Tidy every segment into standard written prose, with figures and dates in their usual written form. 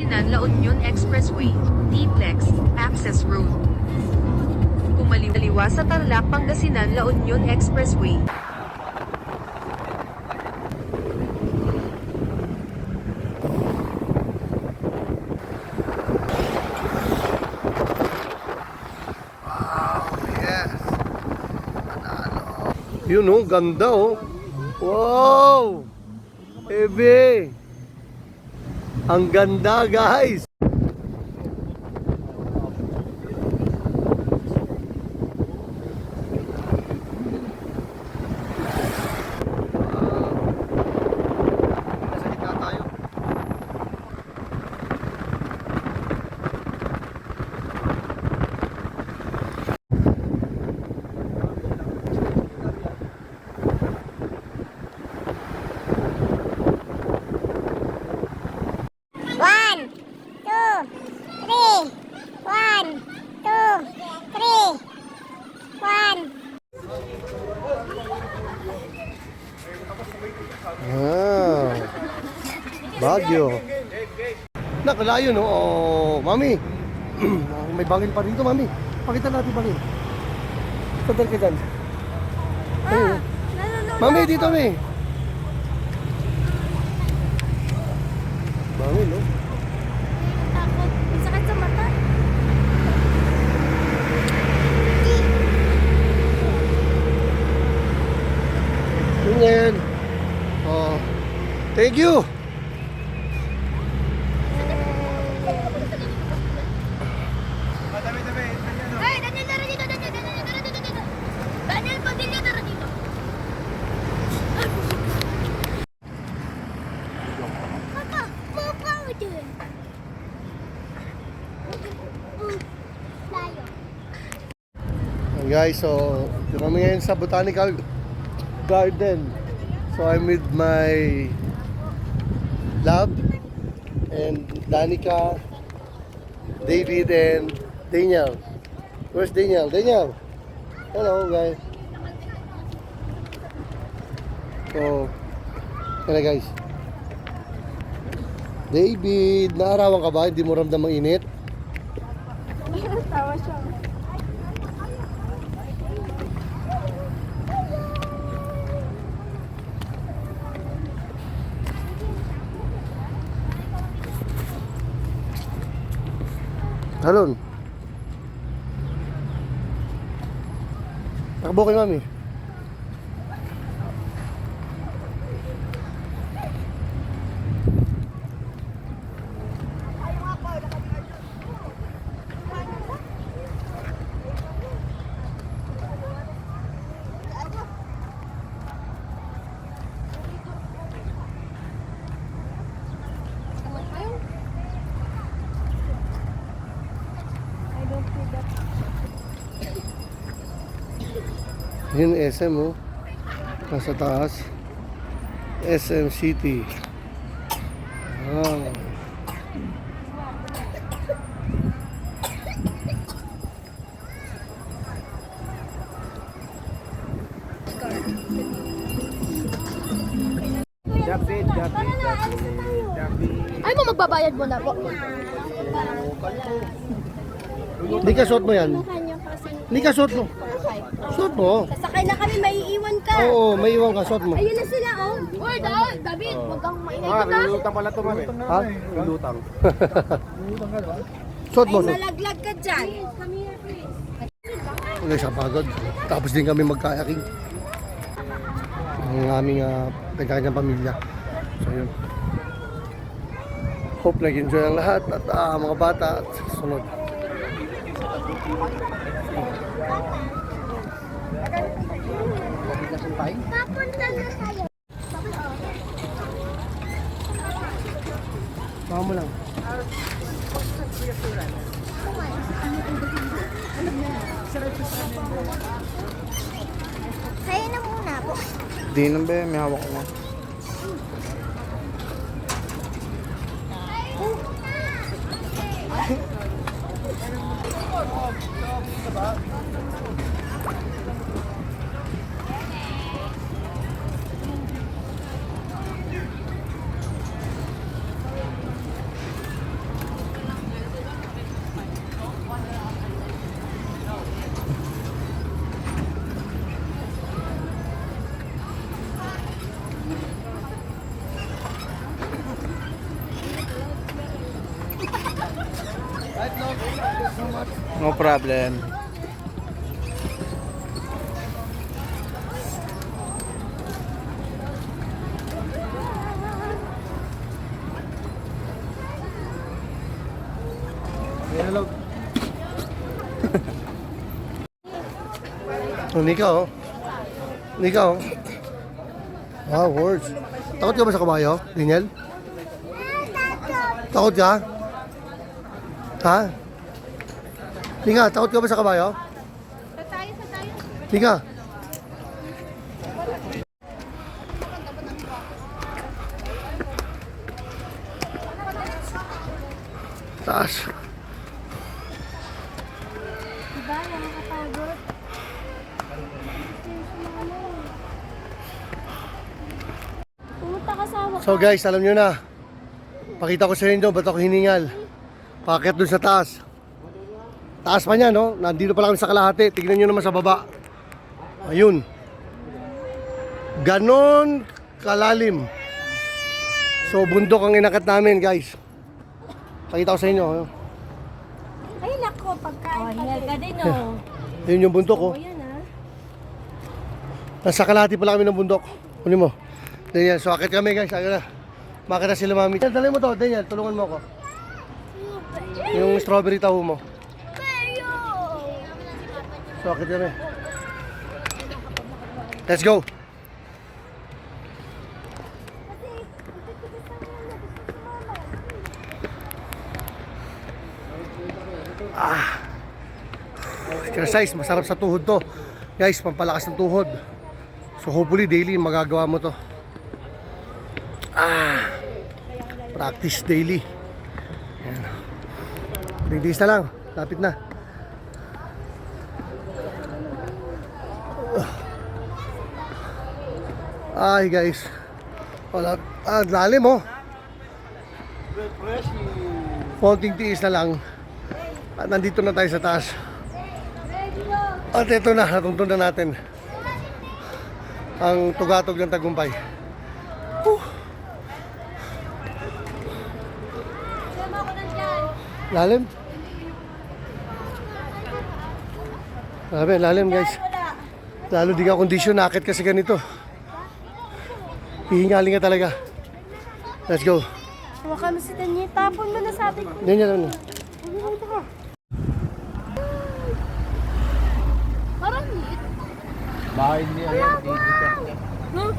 Pangasinan La Union Expressway, D-Plex, Access Road. Kumaliwa sa Tarlac Pangasinan La Union Expressway. Yun oh, ganda oh. Wow! Ebe! Ang ganda guys! Baguio. Nakalayo no. Oh, mami. May bangil pa rito, mami. Pakita natin bangil. Sadal ka dyan. Ayun. Mami, dito mi. Bangil, no? Takot. Sakit sa mata. Yun yan. Oh. Thank you. Ay, Daniel, tara dito, Daniel, tara dito. Daniel, Padilla, tara dito. Kaka, mukha mo dyan. Layo. Guys, so dito kami ngayon sa Botanical Garden. So I'm with my lab and Danica, David and Daniel. Where's Daniel? Daniel! Hello guys. So, yan na guys. David, naarawan ka ba? Hindi mo ramdam ang init? Tawa siya. Halon. Takbo kay mami. Yun SM oh. Nasa taas. SM City. Ah. Ay mo, magbabayad mo na po. Hindi ka suot mo yan. Hindi ka suot mo. Suot mo. Sasakay na kami, may iiwan ka. Oo, may iwan ka. Suot mo. Ayun na sila, oh. Word, oh. David, wag kang maingay ka. Lulutang pala ito, mami. Ha? Lulutang. Suot mo. Ay, Suot. malaglag ka dyan. Wala siya pagod. Tapos din kami magkayaking. Ang aming kanya-kanyang pamilya. So yun. Hope nag-enjoy ang lahat at mga bata at sunod. Papunta na tayo. Baka mo lang. Kaya na muna po. Di nang be, may hawak ko nga. Right, no, thank you so much. No problem. Hello. Oh, Nika, oh. Nika, oh. Wow, words. Takot ka ba sa kabayo, Daniel? Takot ka? Ha? Nika, takot ka ba sa kabayo? Nika. Taas. Diba, nakakapagod. Pumunta ka sa So guys, alam nyo na. Pakita ko sa inyo ba't ako hiningal. Pakit dun sa taas. Taas pa niya, no? Nandito pa lang kami sa kalahati. Tignan nyo naman sa baba. Ayun. Ganon kalalim. So bundok ang inakat namin, guys. Pakita ko sa inyo. Ay, nako, pagkain pa ka din, oh. Yun yung bundok, oh. O, yan, ah. Nasa kalahati pala kami ng bundok. Kunin mo. Daniel, so akit kami, guys. Ayun na. Makita sila mami. Dali mo to, Daniel. Tulungan mo ako. Yung strawberry taho mo. Mayo! So akit kami. Let's go. Exercise, masarap sa tuhod to. Guys, pampalakas ng tuhod. So hopefully daily magagawa mo to. Practice daily. Ayan. 3 days na lang. Lapit na. Ay guys. Wala. Lalim oh. Konting tiis na lang. At nandito na tayo sa taas. At ito na, natuntun na natin ang tugatog ng tagumpay. Sama ko nandyan. Lalim? Grabe, lalim guys. Lalo di ka kondisyon, nakit kasi ganito. Hihingalin ka talaga. Let's go. Huwag mo si Tanya. Tapon mo na sabi ko. Yan. Parang lit. Bahay niya. Huh?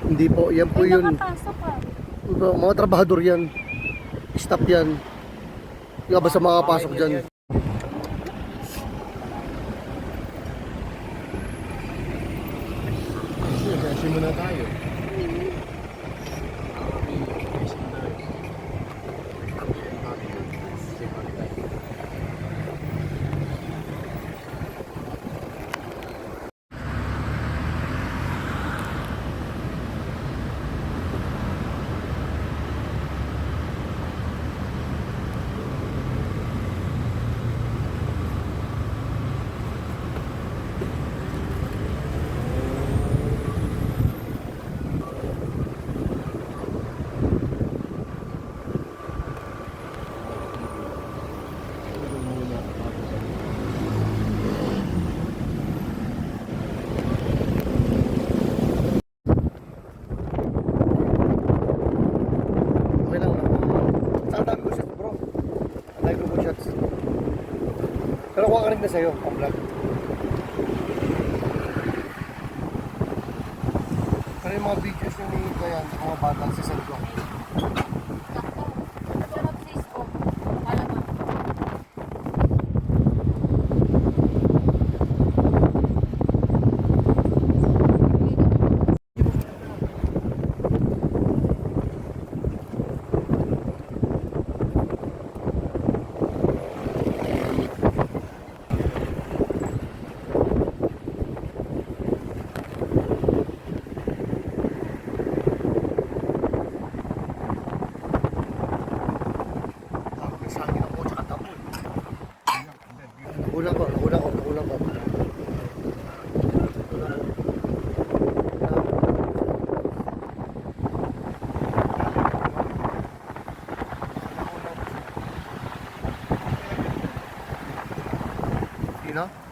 Hindi po, yan po Ay, yun. nakapasok ka. Mga trabahador yan. Staff yan. Hindi ka basta makapasok dyan. Simula tayo. Okay lang. Saan dami ko shots bro? Ang dami ko shots. Pero kuha ka rin na sa'yo, ang vlog. Pero yung mga videos yung ni Kayan, mga bata, sisend ko. no?